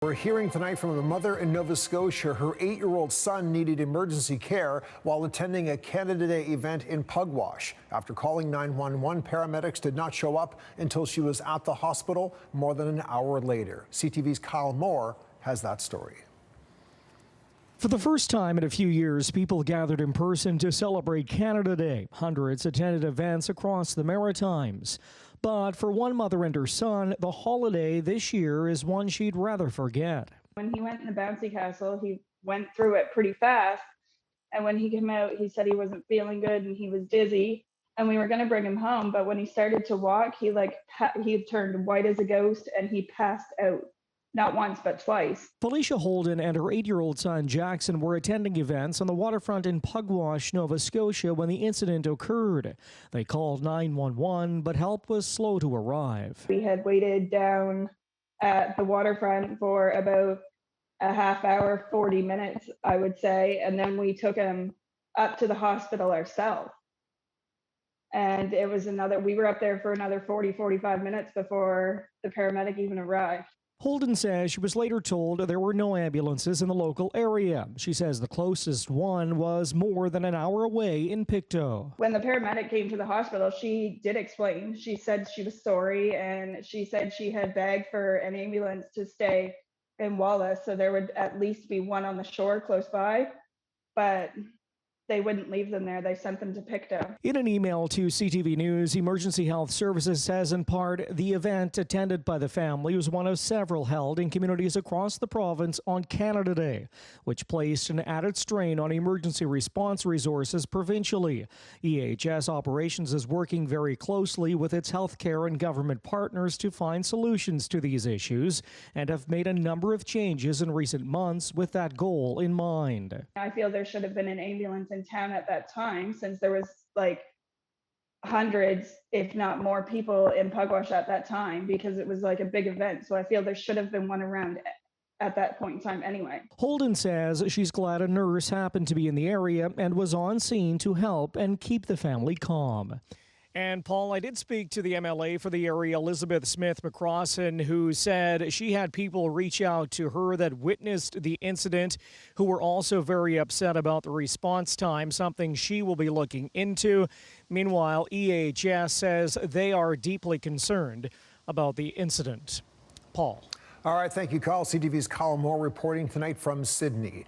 We're hearing tonight from a mother in Nova Scotia. Her 8-year-old son needed emergency care while attending a Canada Day event in Pugwash. After calling 911, paramedics did not show up until she was at the hospital more than an hour later. CTV's Kyle Moore has that story. For the first time in a few years, people gathered in person to celebrate Canada Day. Hundreds attended events across the Maritimes. But for one mother and her son, the holiday this year is one she'd rather forget. When he went in the bouncy castle, he went through it pretty fast. And when he came out, he said he wasn't feeling good and he was dizzy. And we were going to bring him home. But when he started to walk, he turned white as a ghost and he passed out. Not once, but twice. Felicia Holden and her 8-year-old son Jackson were attending events on the waterfront in Pugwash, Nova Scotia when the incident occurred. They called 911, but help was slow to arrive. We had waited down at the waterfront for about a half hour, 40 minutes, I would say. And then we took him up to the hospital ourselves. And we were up there for another 40, 45 minutes before the paramedic even arrived. Holden says she was later told there were no ambulances in the local area. She says the closest one was more than an hour away in Pictou. When the paramedic came to the hospital, she did explain. She said she was sorry, and she said she had begged for an ambulance to stay in Wallace, so there would at least be one on the shore close by, but they wouldn't leave them there. They sent them to Pictou. In an email to CTV News, Emergency Health Services says in part the event attended by the family was one of several held in communities across the province on Canada Day, which placed an added strain on emergency response resources provincially. EHS Operations is working very closely with its healthcare and government partners to find solutions to these issues and have made a number of changes in recent months with that goal in mind. I feel there should have been an ambulance in town at that time, since there was like hundreds, if not more, people in Pugwash at that time, because it was like a big event. So I feel there should have been one around at that point in time anyway. Holden says she's glad a nurse happened to be in the area and was on scene to help and keep the family calm. And Paul, I did speak to the MLA for the area, Elizabeth Smith McCrossan, who said she had people reach out to her that witnessed the incident who were also very upset about the response time, something she will be looking into. Meanwhile, EHS says they are deeply concerned about the incident. Paul. All right, thank you, Kyle. CTV's Kyle Moore reporting tonight from Sydney.